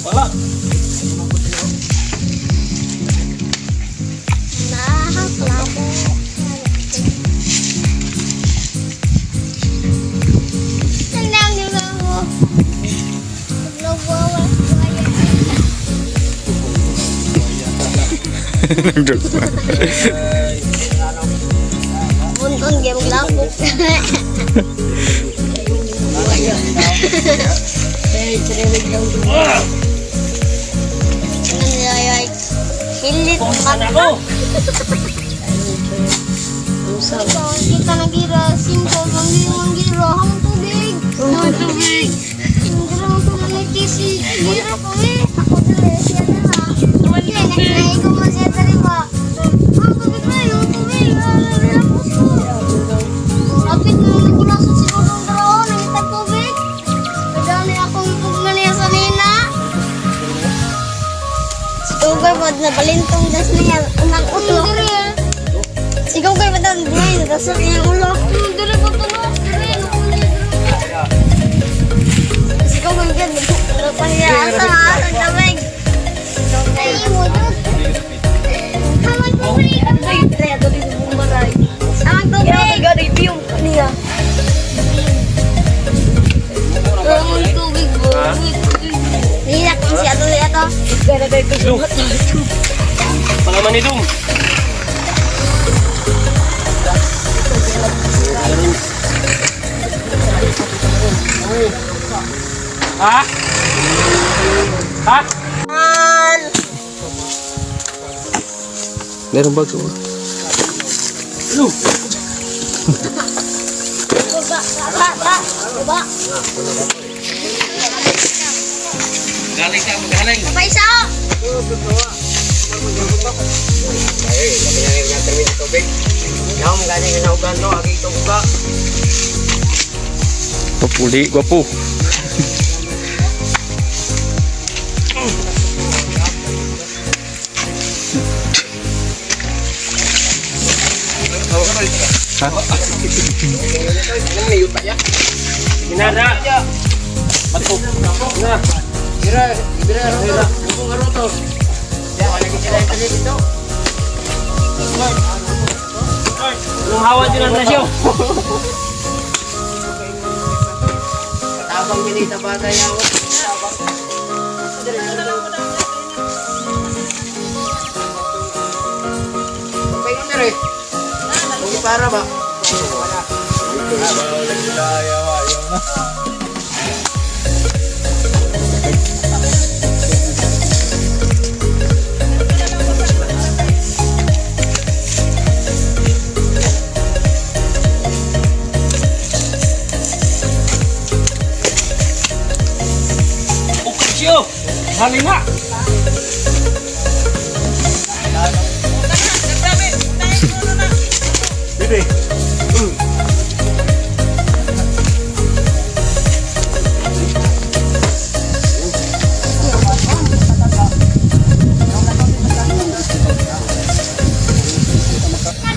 Wala. Nakaklamo. Tingnan niyo lang mo. Buntong game lapok. Hilit mata. Kita nagira simple mangira hang tubig. Tubig. Gira mo ko nagkisi. Gira ko Ako dili siya na. Tuwali ko man siya dali ba. Ang tubig na yung tubig. Kapit mo nagkulasot siguro ng daraon ng itag tubig. Kadali akong tugman niya sa nina. Sigugay mo na balintong das niya. Unang ulo. Sigugay mo na ngayon. Das niya ulo. Dire ko tulog. Sigugay mo dyan. Lupa niya. Asa ang damig. Ay mo dyan. Hamag tubig. Hamag tubig. Hamag tubig. Hamag tubig mo. Liyak mo siya tuloy ito. Palaman ni Dum. Ha? Ha? Meron ba ito? Lu. Baba. Galing ka, magaling. Kapay isa. Ay, lami na yung natin yung tubig. Ikaw, magaling yung naugan no, agi ito buka. Papuli, gwapo. Ha? Anong may yuta ya? Ginada. Batok. Na. Bira, lubong nga roto. Ya, wala ko sila yung talit ito. Lumhawan din ang nasyo. Katabang binita bata yawat. Pagpain na rin. Kung para ba? Wala. Ukasyo. Halina. Bibi.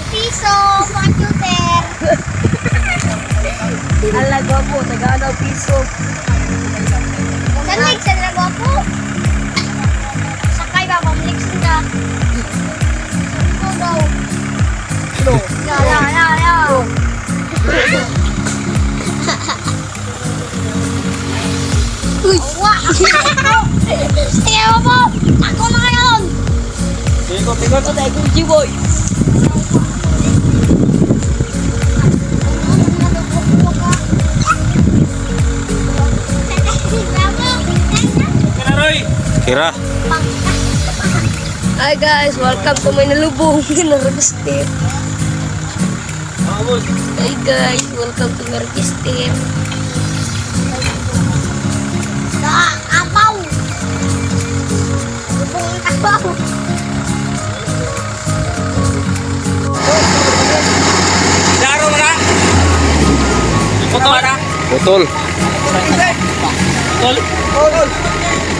Piso, computer. Alaga po, taga-alaw piso. Sanlig sa lago po. Sakay ba, pamlik sila. Ito daw. Ya. Uy! Wah! Sige mo po! Ako na ngayon! Tikot. Ito tayo kong G-Boy. Kena Roy. Kira. Hi guys, welcome to my nalubong. Naragustin. Vamos. Hi guys, welcome to Naragustin. Apaw! Apaw! Daro na. Putol. Botol. Putol.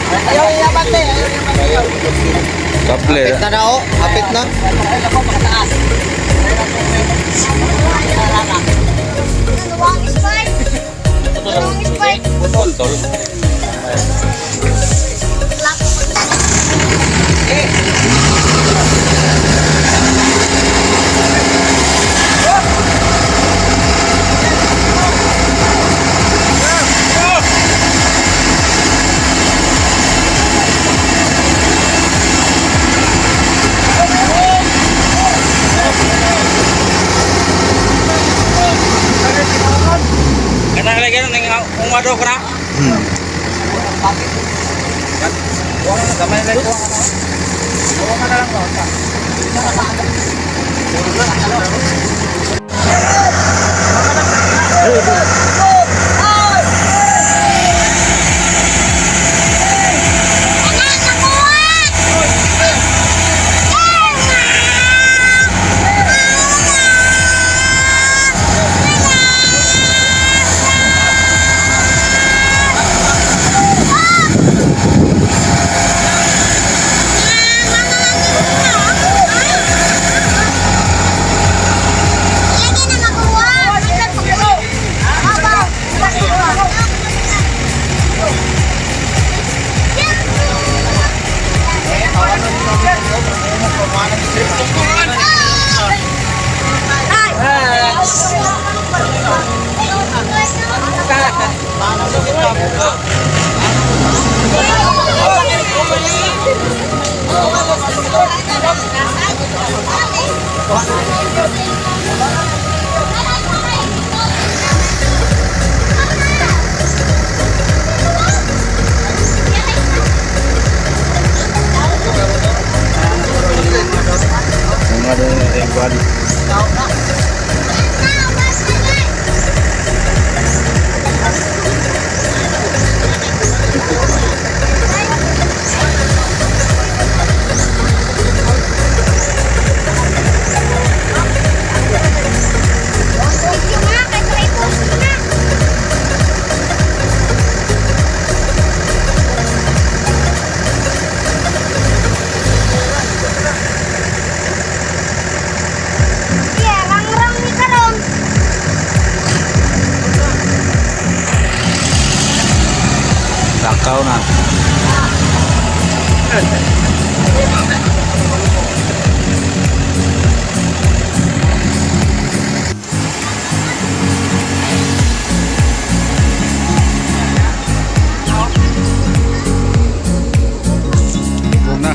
Ayaw yung bante. Kaple. Hapit na o. Hapit na. Dalawang spike! Dalawang spike! Botol. Gamay lang ko. Kuha ka na lang ko. Mga doon yung buwan. Takaw na. Bunga.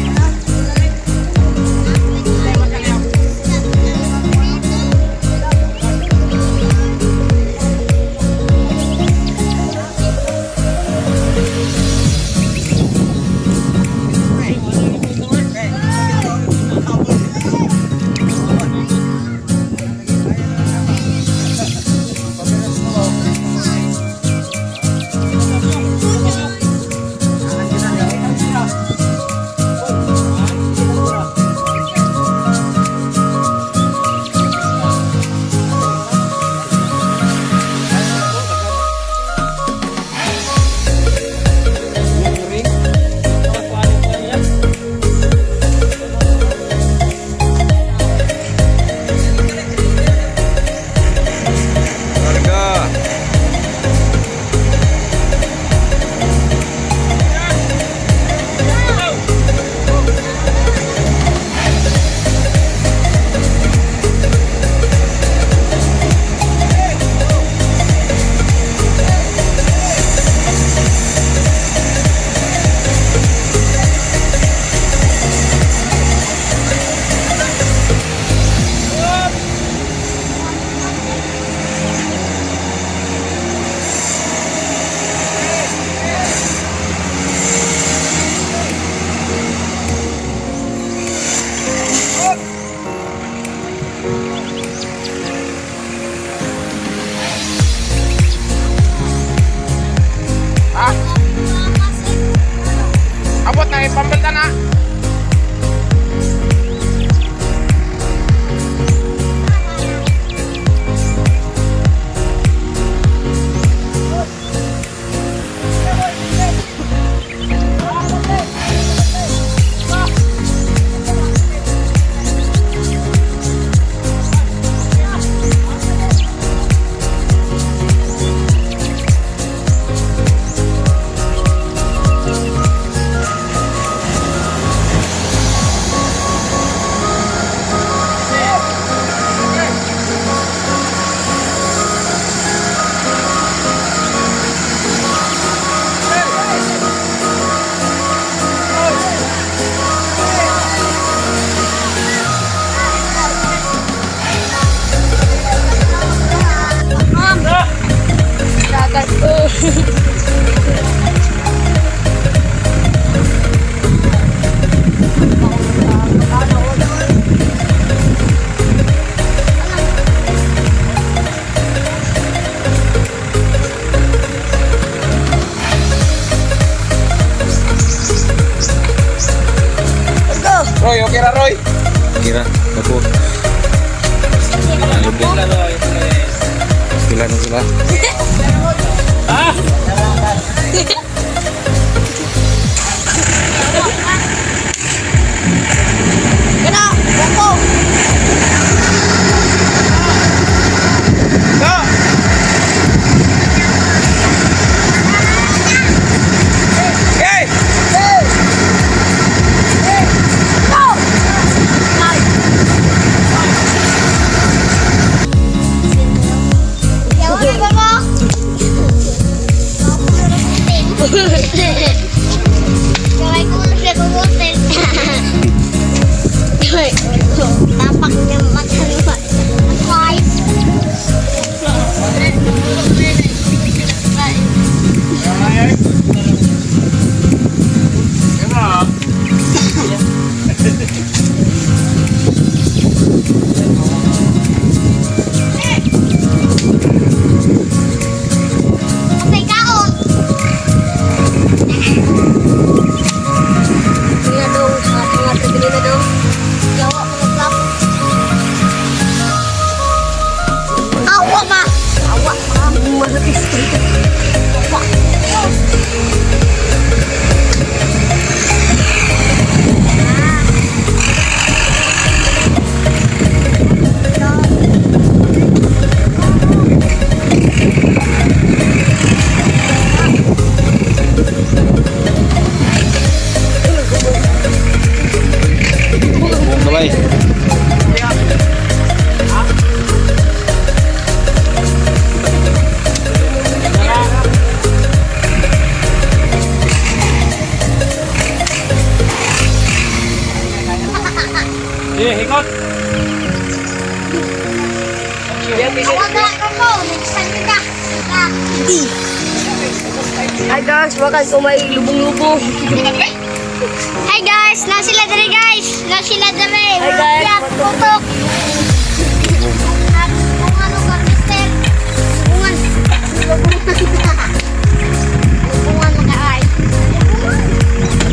Roy, okay na Roy. Kira, ako. Nalugyan. Kila na sila. Ah! Kena, boko. Go! Okay! Yawa na baba. Kaway ko na siya gugutin. Tapak niya mata lupa. Guys. Patay kaon. Kaya daw, mga tigil na daw. Yawa ko na plap. Awa ma. Awa ma. Marapis dito. Bye. Ikot. Awa na ako. Nagsan kita. Hi guys, bakal ko may lubong-lubong. Hi guys, na sila dere guys. Na sila dere. Hi, guys. Yan, tutok. At kung ano garmister. Bungan. Bungan mga ay.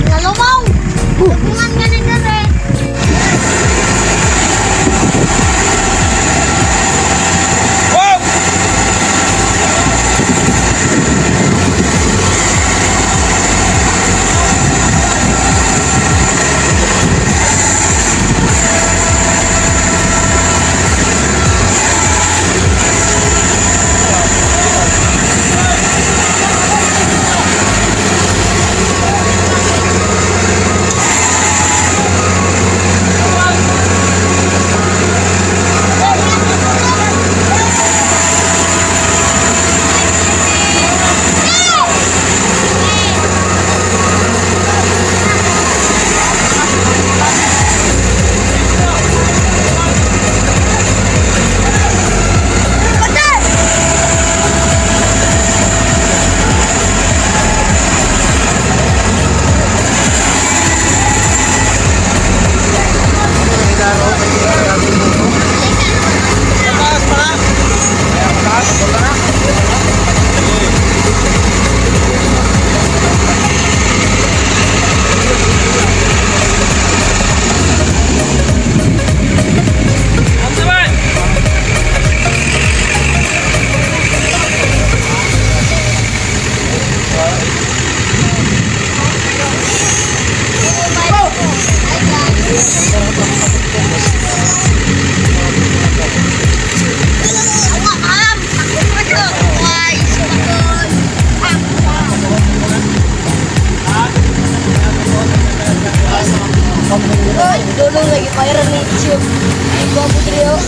Nalumaw. Bungan ganin dere. Wow! Dulong lagi pairan nih, cium. Gua putri yo.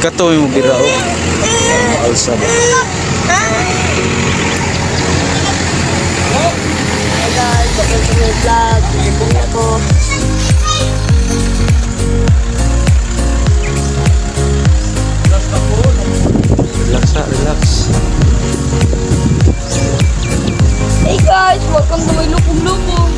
Kato yung gira o. Alsa ba? Hey guys, welcome to my vlog. Bumili ako. Relax ha, relax. Hey guys, welcome to my lupong-lupong.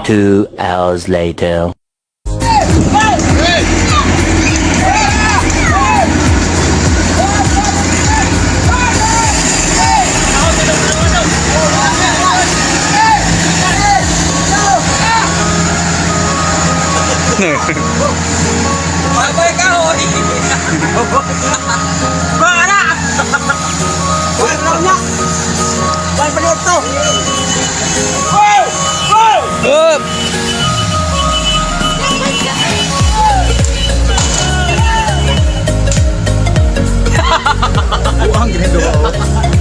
Two hours later. Up! Buang gini doang.